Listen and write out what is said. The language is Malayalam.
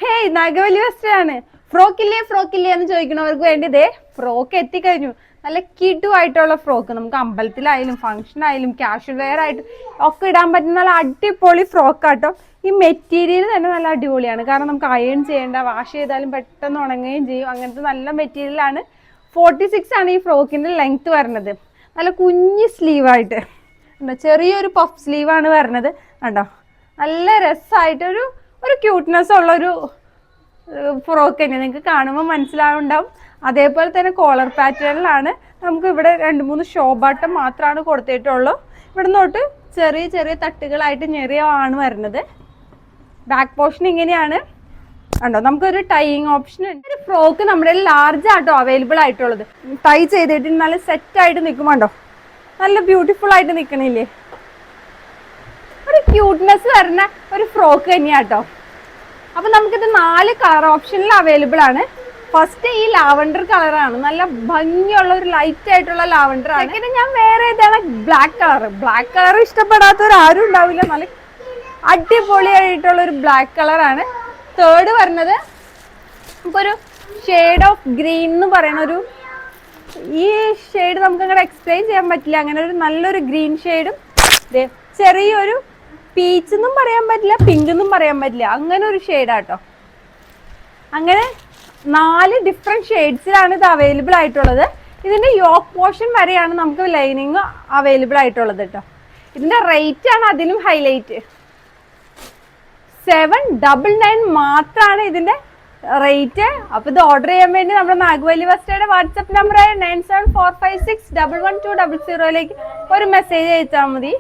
ഹേയ് നാഗവല്ലി വെസ്റ്റാണ്. ഫ്രോക്കില്ലേ എന്ന് ചോദിക്കണവർക്ക് വേണ്ടി ഇതേ ഫ്രോക്ക് എത്തിക്കഴിഞ്ഞു. നല്ല കിടുവായിട്ടുള്ള ഫ്രോക്ക് നമുക്ക് അമ്പലത്തിലായാലും ഫംഗ്ഷൻ ആയാലും കാഷ്വൽ വെയർ ആയിട്ടും ഒക്കെ ഇടാൻ പറ്റുന്ന നല്ല അടിപൊളി ഫ്രോക്ക് ആട്ടോ. ഈ മെറ്റീരിയൽ തന്നെ നല്ല അടിപൊളിയാണ്. കാരണം നമുക്ക് അയൺ ചെയ്യേണ്ട, വാഷ് ചെയ്താലും പെട്ടെന്ന് ഉണങ്ങുകയും ചെയ്യും. അങ്ങനത്തെ നല്ല മെറ്റീരിയലാണ്. 46 ആണ് ഈ ഫ്രോക്കിന്റെ ലെങ്ത് വരുന്നത്. നല്ല കുഞ്ഞ് സ്ലീവായിട്ട് ചെറിയൊരു പഫ് സ്ലീവാണ് വരുന്നത്. കണ്ടോ, നല്ല രസമായിട്ടൊരു ക്യൂട്ട്നെസ് ഉള്ളൊരു ഫ്രോക്ക് തന്നെ. നിങ്ങൾക്ക് കാണുമ്പോൾ മനസ്സിലാവുണ്ടാവും. അതേപോലെ തന്നെ കോളർ പാറ്റേണിലാണ്. നമുക്ക് ഇവിടെ 2-3 ഷോ ബട്ടൺ മാത്രമാണ് കൊടുത്തിട്ടുള്ളൂ. ഇവിടെ തൊട്ട് ചെറിയ ചെറിയ തട്ടുകളായിട്ട് ഞെറിയാണ് വരുന്നത്. ബാക്ക് പോർഷൻ ഇങ്ങനെയാണ്. കണ്ടോ, നമുക്കൊരു ടൈയിങ് ഓപ്ഷൻ ഉണ്ട്. ഒരു ഫ്രോക്ക് നമ്മുടെ ലാർജ് ആട്ടോ അവൈലബിൾ ആയിട്ടുള്ളത്. ടൈ ചെയ്തിട്ട് നല്ല സെറ്റായിട്ട് നിൽക്കുമ്പോണ്ടോ, നല്ല ബ്യൂട്ടിഫുൾ ആയിട്ട് നിൽക്കണില്ലേ? ഒരു ക്യൂട്ട്നെസ് വരുന്ന ഒരു ഫ്രോക്ക് തന്നെയാട്ടോ. അപ്പൊ നമുക്കിത് 4 കളർ ഓപ്ഷനിൽ അവൈലബിൾ ആണ്. ഫസ്റ്റ് ഈ ലാവൻഡർ കളറാണ്. നല്ല ഭംഗിയുള്ള ഒരു ലൈറ്റ് ആയിട്ടുള്ള ലാവൻഡർ ആണ്. പിന്നെ ഞാൻ വേറെ ഏതാണ് ബ്ലാക്ക് കളർ ഇഷ്ടപ്പെടാത്തവരാരും ഉണ്ടാവില്ല. നല്ല അടിപൊളിയായിട്ടുള്ള ഒരു ബ്ലാക്ക് കളറാണ്. തേർഡ് വരുന്നത് നമുക്കൊരു ഷെയ്ഡ് ഓഫ് ഗ്രീൻ എന്ന് പറയുന്ന ഈ ഷെയ്ഡ് നമുക്ക് അങ്ങനെ എക്സ്പ്ലെയിൻ ചെയ്യാൻ പറ്റില്ല. അങ്ങനെ ഒരു നല്ലൊരു ഗ്രീൻ ഷെയ്ഡും ചെറിയൊരു പീച്ച് എന്നും പറയാൻ പറ്റില്ല, പിങ്ക് എന്നും പറയാൻ പറ്റില്ല, അങ്ങനെ ഒരു ഷെയ്ഡാട്ടോ. അങ്ങനെ 4 ഡിഫറെന്റ് ഷെയ്ഡ്സിലാണ് ഇത് അവൈലബിൾ ആയിട്ടുള്ളത്. ഇതിന്റെ യോക്ക് പോർഷൻ വരെയാണ് നമുക്ക് ലൈനിങ് അവൈലബിൾ ആയിട്ടുള്ളത് കേട്ടോ. ഇതിന്റെ റേറ്റ് ആണ് അതിലും ഹൈലൈറ്റ്. 799 മാത്രമാണ് ഇതിന്റെ റേറ്റ്. അപ്പൊ ഇത് ഓർഡർ ചെയ്യാൻ വേണ്ടി നമ്മുടെ നാഗവല്ലി വെസ്റ്റയുടെ വാട്സ്ആപ്പ് നമ്പറായ 9745611200 ഒരു മെസ്സേജ് അയച്ചാൽ മതി.